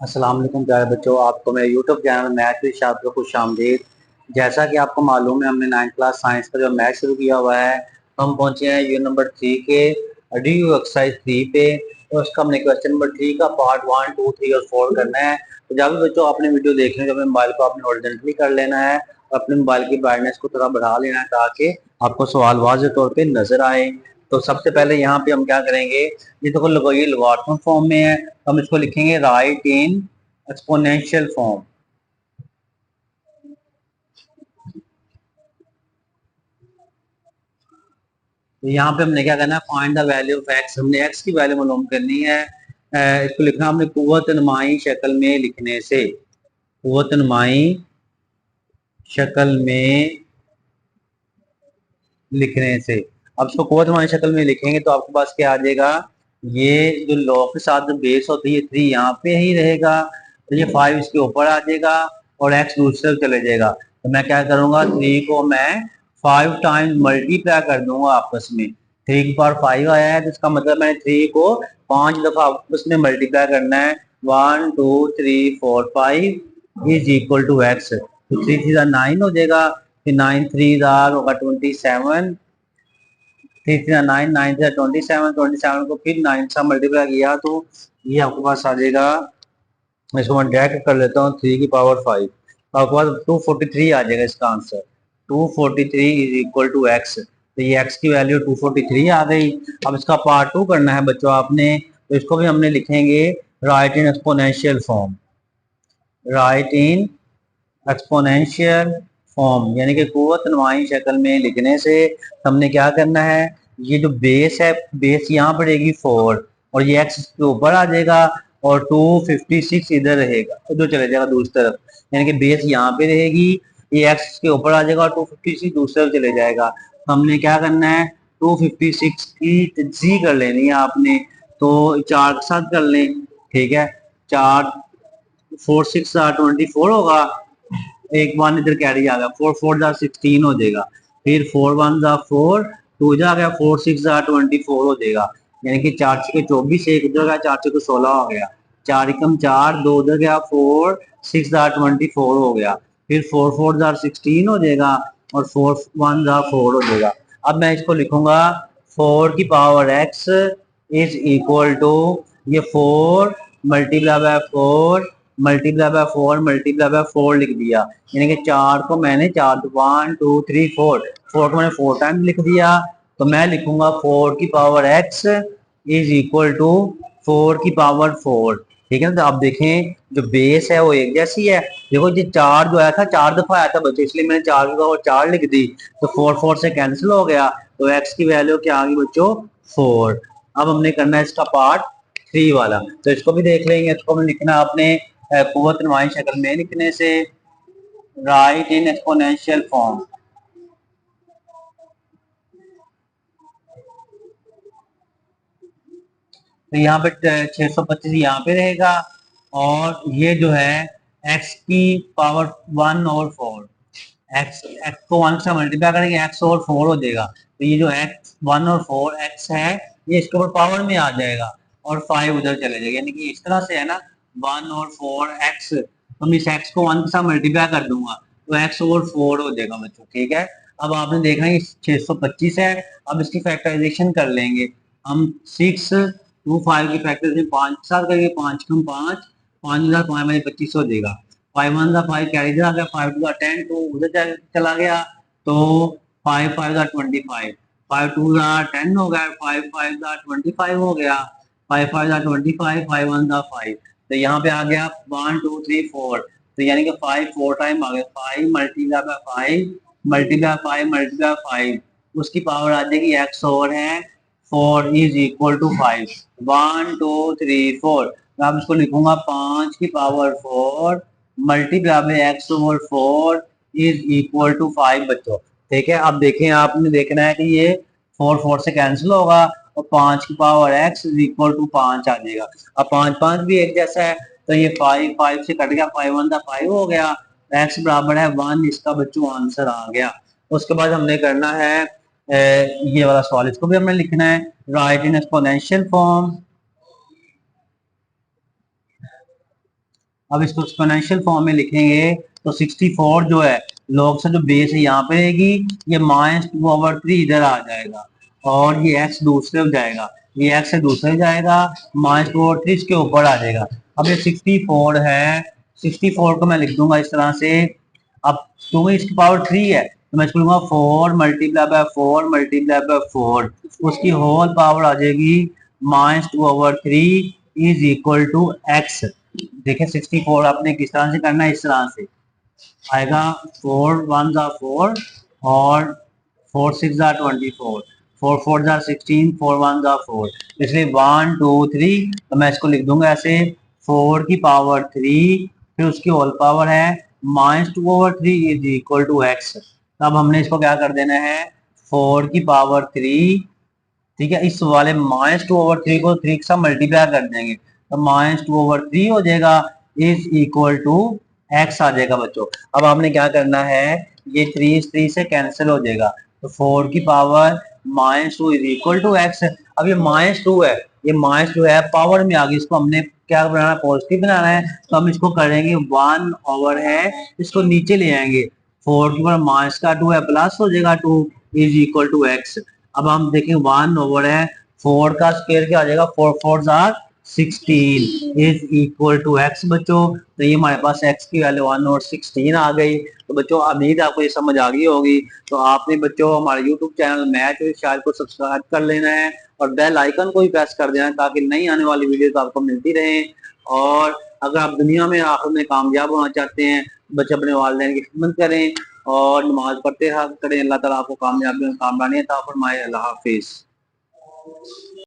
अस्सलाम वालेकुम प्यारे बच्चों, आपको मेरे यूट्यूब चैनल मैथ विद शाद को खुश आमदीद। जैसा कि आपको मालूम है, हमने 9th क्लास साइंस का जो मैथ शुरू किया हुआ है, तो हम पहुंचे हैं यूनिट नंबर 3 के डी यू एक्सरसाइज 3 पे। तो उसका हमने क्वेश्चन नंबर 3 का पार्ट 1, 2, 3 और 4 करना है। तो जब भी बच्चों आपने वीडियो देखनी है, जब मोबाइल को आपने हॉरिजॉन्टली कर लेना है और अपने मोबाइल की ब्राइटनेस को थोड़ा बढ़ा लेना है ताकि आपको सवाल वाज़ेह तौर पे नजर आए। तो सबसे पहले यहाँ पे हम क्या करेंगे, ये तो ये लॉगरिथम फॉर्म में है, तो हम इसको लिखेंगे राइट इन एक्सपोनेंशियल फॉर्म। तो यहाँ पे हमने क्या करना है, find the value of x. हमने एक्स की वैल्यू मालूम करनी है। इसको लिखना हमने कुव्वत नुमाई शक्ल में लिखने से, कुव्वत नुमाई शक्ल में लिखने से। अब इसको कुव्वत नुमाई शक्ल में लिखेंगे तो आपके पास क्या आ जाएगा, ये जो लॉ के साथ जो बेस होती है 3 यहाँ पे ही रहेगा, तो ये 5 इसके ऊपर आ जाएगा और एक्स दूसरी तरफ चले जाएगा। तो मैं क्या करूंगा, 3 को मैं 5 टाइम्स मल्टीप्लाई कर दूंगा आपस में। 3 की पावर 5 आया है, तो इसका मतलब मैंने 3 को 5 दफा आपस में मल्टीप्लाई करना है। 1 2 3 4 5 इज इक्वल टू एक्स। तो 3 3 9 हो जाएगा, फिर 9 3 होगा 27, 3 3 9, 9 से 27, 27 को फिर 9 से मल्टीप्लाई किया तो ये आपके पास आ जाएगा। इसको मैं डायरेक्ट कर लेता हूँ, 3 की पावर 5, तो आपके पास 243 आ जाएगा इसका answer. 243 is equal to x. तो ये एक्स की वैल्यू 243 आ गई। अब इसका पार्ट 2 करना है बच्चों आपने, तो इसको भी हमने लिखेंगे right in exponential form. Right in exponential form यानी कि कुव्वत नुमाई शक्ल में लिखने से हमने क्या करना है, ये जो बेस है, बेस यहाँ पड़ेगी 4 और ये एक्स के ऊपर आ जाएगा और 256 इधर रहेगा, उधर चले जाएगा दूसरी तरफ। यानी कि बेस यहाँ पे रहेगी, ये एक्स के ऊपर आ जाएगा और 256 दूसरी तरफ चले जाएगा। हमने क्या करना है, 256 की तज्जी कर लेनी है आपने। तो 4 के साथ कर लें, ठीक है। 4 4 6 24 होगा, एक वन इधर कैरी आ गया, 4 4 जा 16 हो जाएगा, फिर 4 1 जा 4, 2 जा गया, 4 6 जा 24 हो जाएगा। यानी कि 4 6 24, एक उधर गया, 4 6 16 हो गया, 4 एकम 4, 2 उधर गया, 4 6 जा 24 हो गया, फिर 4 4 जा 16 हो जाएगा और 4 1 जा 4 हो जाएगा। अब मैं इसको लिखूंगा 4 की power x is equal to, ये 4 multiply by 4 multiply by 4 multiply by 4 लिख दिया। यानी कि 4 को मैंने 4 1 2 3 4 4 को मैंने 4 टाइम लिख दिया। तो मैं लिखूंगा 4 की power x is equal to 4 की पावर 4। ठीक है ना। तो आप देखें जो बेस है वो एक जैसी है। देखो ये 4 जो आया था 4 दफा आया था बच्चों, इसलिए मैंने 4 की पावर 4 लिख दी, तो 4 4 से कैंसिल हो गया, तो x की वैल्यू क्या आ गई बच्चों, 4। अब हमने करना है इसका पार्ट 3 वाला, तो इसको भी देख लेंगे। इसको भी लिखना आपने कुव्वत नुमाई शक्ल में लिखने से, राइट इन एक्सपोनेंशियल फॉर्म। तो यहाँ पे 625 यहाँ पे रहेगा और ये जो है x की पावर 1 और 4, एक्स को 1 से मल्टीप्लाई करेंगे, x और 4 हो जाएगा। तो ये जो x 1 और 4 x है, ये इसके ऊपर पावर में आ जाएगा और 5 उधर चले जाएगा। यानी कि इस तरह से है ना, 1 और 4 x, तो मैं इस x को 1 के साथ मल्टीप्लाई कर दूंगा तो x और 4 हो जाएगा बच्चों। ठीक है। अब आपने देखना है 625 है, अब इसकी फैक्टराइजेशन कर लेंगे हम। 6 2 5 की फैक्टराइजेशन 5 के साथ करेंगे, 5 कम 5, 5 5 25 हो जाएगा। 5 1 5 कैरी आ गया, 5 2 10, तो उधर चला गया, तो 5 5 25, 5 2 10 हो गया, 5 5 25 हो गया, 5 5 25, 5 1 5। तो यहाँ पे आ गया 1 2 3 4, तो यानी कि 5 4 टाइम आ गया, 5 मल्टीप्लाई बाय 5 मल्टीप्लाई 5 मल्टीप्लाई 5, उसकी पावर आ जाएगी x और है 4 इज इक्वल टू 5। 1 2 3 4, मैं अब इसको लिखूंगा 5 की power 4 multiply by x over 4 is equal to 5 बच्चों। ठीक है। अब देखें, आपने देखना है कि ये 4 4 से कैंसिल होगा और 5 की power x is equal to 5 आ जाएगा। अब 5 5 भी एक जैसा है, तो ये 5 5 से कट गया, 5 1 5 हो गया, x बराबर है 1, इसका बच्चों आंसर आ गया। उसके बाद हमने करना है ये वाला सवाल, इसको भी हमने लिखना है राइट इन एक्सपोनेंशियल फॉर्म। अब इसको एक्सपोनेंशियल फॉर्म में लिखेंगे तो 64 जो है log से जो बेस है यहाँ पे रहेगी, ये -2/3 इधर आ जाएगा और ये x दूसरे हो जाएगा, ये x से दूसरे जाएगा, -2/3 इसके ऊपर आ जाएगा। अब ये 64 है, 64 को मैं लिख दूंगा इस तरह से। अब क्योंकि इसकी पावर 3 है तो मैं इसको लूंगा 4 मल्टीप्लाई बाय 4 मल्टीप्लाई बाय 4, उसकी होल पावर आ जाएगी -2/3 इज इक्वल टू x। देखिए 64 आपने किस तरह से करना है, इस तरह से आएगा 4 1 जा 4 और 4 6 जा 24, 4 4 जा 16, 4 1 जा 4, इसलिए 1 2 3, तो मैं इसको लिख दूंगा ऐसे 4 की पावर 3 फिर उसकी होल पावर है -2/3 इज इक्वल टू x। तब हमने इसको क्या कर देना है 4 की पावर 3, ठीक है, इस वाले -2/3 को 3 के साथ मल्टीप्लाई कर देंगे तो -2/3 हो जाएगा इज इक्वल टू x आ जाएगा बच्चों। अब आपने क्या करना है, ये 3 इस 3 से कैंसिल हो जाएगा तो 4 की power -2 is equal to x। अब ये -2 है, ये -2 है पावर में आ गई, इसको हमने क्या बनाना है, पॉजिटिव बनाना है, तो हम इसको करेंगे 1 ओवर है, इसको नीचे ले आएंगे, 4 की पावर माइनस का 2 है प्लस हो जाएगा 2 इज इक्वल टू x। अब हम देखें 1 ओवर है 4 का स्क्वायर क्या आ जाएगा, 4 4 are 16 is equal to x बच्चों। तो ये हमारे पास x की वैल्यू 1 और 16 आ गई। तो बच्चों उम्मीद आपको ये समझ आ गई होगी। तो आपने बच्चों हमारे YouTube channel math with Shahid को सब्सक्राइब कर लेना है और बेल आइकन को भी प्रेस कर देना है ताकि नई आने वाली वीडियोस आपको मिलती रहे। और अगर आप दुनिया में आखिर में कामयाब होना चाहते हैं, बच्चे अपने वालिदैन की खिदमत करें और नमाज पढ़ते करें। अल्लाह ताला आपको कामयाबी और कामरानी अता फरमाए। अल्लाह हाफिज।